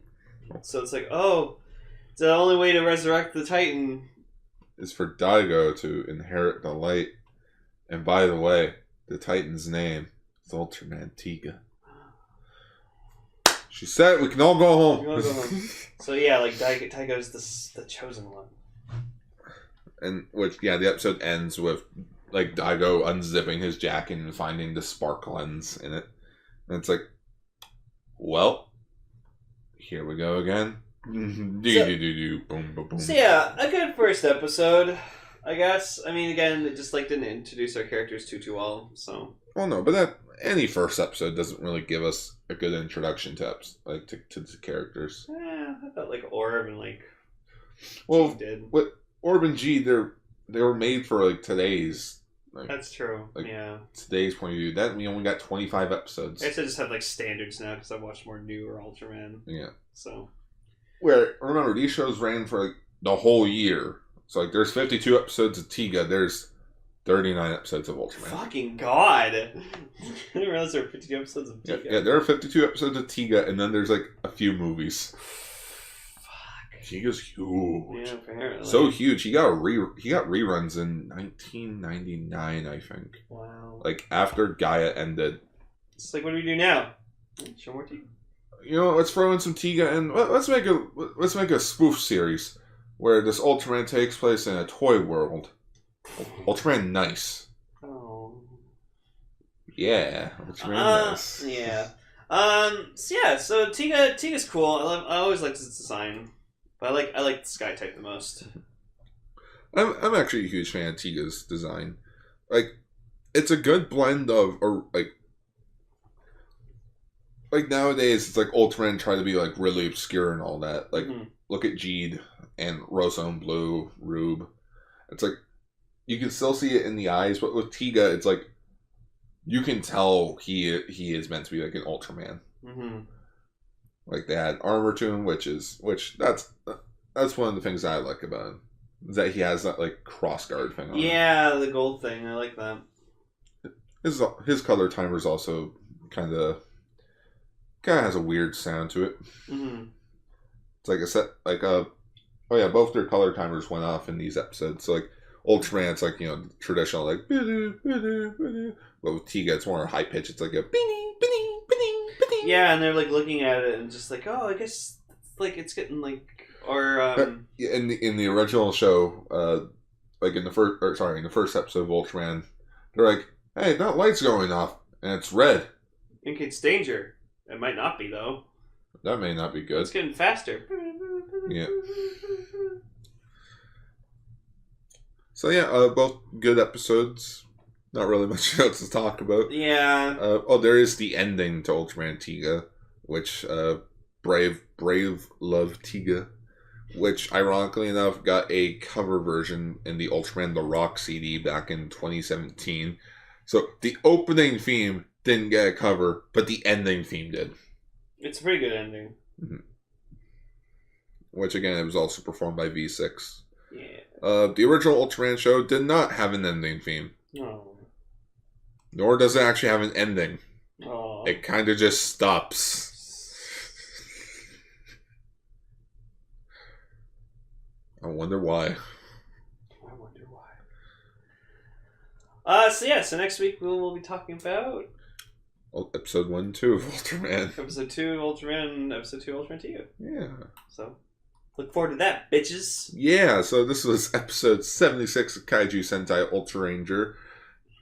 so it's like, oh, it's the only way to resurrect the Titan is for Daigo to inherit the light. And by the way, the Titan's name is Ultraman Tiga. She said we can all go home. So yeah, like Daigo's the chosen one. And the episode ends with like Daigo unzipping his jacket and finding the spark lens in it. And it's like, well, here we go again. Boom, boom, boom. So yeah, a good first episode, I guess. I mean, again, it just like didn't introduce our characters too well. So. Well, no, but any first episode doesn't really give us a good introduction to the characters. Yeah, I thought like Orb and like. Well, did. What Orb and G, they were made for like today's. Like, that's true. Like, yeah. Today's point of view. That we only got 25 episodes. I guess I just have like standards now because I've watched more newer Ultraman. Yeah. So. Where remember these shows ran for like the whole year. So like there's 52 episodes of Tiga. There's 39 episodes of Ultraman. Fucking God. I didn't realize there were 52 episodes of Tiga. Yeah, there are 52 episodes of Tiga, and then there's like a few movies. Fuck. Tiga's huge. Yeah, apparently. So huge. He got reruns in 1999, I think. Wow. Like after Gaia ended. It's like, what do we do now? Show more Tiga. You know, let's throw in some Tiga, and let's make a spoof series where this Ultraman takes place in a toy world. Ultraman Nice. Oh. Yeah, Ultraman Nice. Yeah. So Tiga's cool. I always liked his design, but I like the Sky type the most. I'm actually a huge fan of Tiga's design. Like, it's a good blend of, or like nowadays, it's like Ultraman try to be like really obscure and all that. Like, look at Jeed and Rosa and Blue, Rube. It's like, you can still see it in the eyes, but with Tiga, it's like, you can tell he is meant to be like an Ultraman. Mm-hmm. Like, they had armor to him, which that's one of the things I like about him. Is that he has that, like, crossguard thing on him. Yeah, the gold thing. I like that. His color timer's also kind of has a weird sound to it. Mm-hmm. It's like a set, like both their color timers went off in these episodes. So like Ultraman, it's like, you know, traditional like, but with Tiga, it's more high pitch. It's like a yeah, and they're like looking at it and just like, oh, I guess like it's getting like, or in the original show, like in the first episode of Ultraman, they're like, hey, that light's going off and it's red. Indicates danger. It might not be, though. That may not be good. It's getting faster. Yeah. So yeah, both good episodes. Not really much else to talk about. Yeah. There is the ending to Ultraman Tiga, which Brave Love Tiga, which ironically enough got a cover version in the Ultraman The Rock CD back in 2017. So the opening theme didn't get a cover, but the ending theme did. It's a pretty good ending. Mm-hmm. Which, again, it was also performed by V6. Yeah. The original Ultraman show did not have an ending theme. No. Nor does it actually have an ending. Oh. It kind of just stops. I wonder why. So next week we'll be talking about episode 1 and 2 of Ultraman. Episode 2 of Ultraman, episode 2 of Ultraman Tiga. Yeah. So, look forward to that, bitches. Yeah, so this was episode 76 of Kaiju Sentai Ultraranger.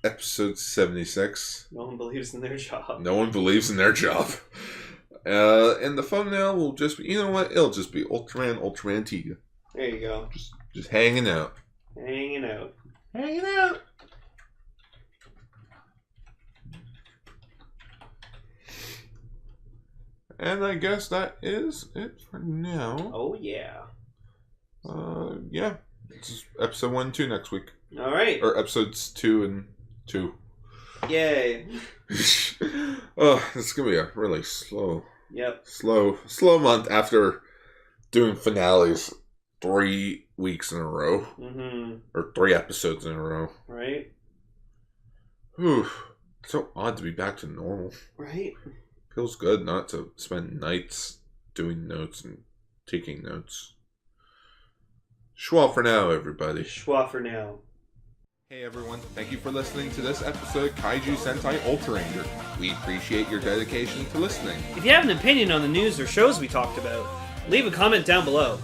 Episode 76. No one believes in their job. No one believes in their job. And the thumbnail will just be, you know what? It'll just be Ultraman Tiga. There you go. Just hanging out. Hanging out. Hanging out. And I guess that is it for now. Oh, yeah. Yeah. It's episode 1 and 2 next week. All right. Or episodes 2 and 2. Yay. Oh, it's going to be a really slow month after doing finales 3 weeks in a row. Mm-hmm. Or 3 episodes in a row. Right. Whew. It's so odd to be back to normal. Right. Feels good not to spend nights doing notes and taking notes. Schwa for now, everybody. Schwa for now. Hey everyone, thank you for listening to this episode of Kaiju Sentai Ultraranger. We appreciate your dedication to listening. If you have an opinion on the news or shows we talked about, leave a comment down below.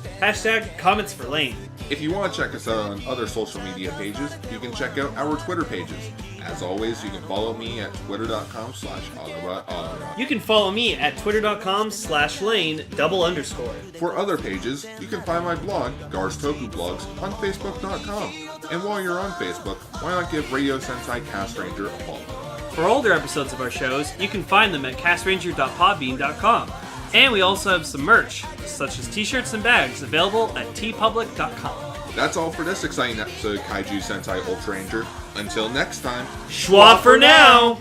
#comments for Lane. If you want to check us out on other social media pages, you can check out our Twitter pages. As always, you can follow me at twitter.com/AutoGar. You can follow me at twitter.com/Lane__. For other pages, you can find my blog, Gar's Toku Blogs, on Facebook.com. And while you're on Facebook, why not give Radio Sentai Castranger a follow? For older episodes of our shows, you can find them at castranger.podbean.com. And we also have some merch, such as t-shirts and bags, available at tpublic.com. That's all for this exciting episode of Kaiju Sentai Ultraranger. Until next time, Schwa for now!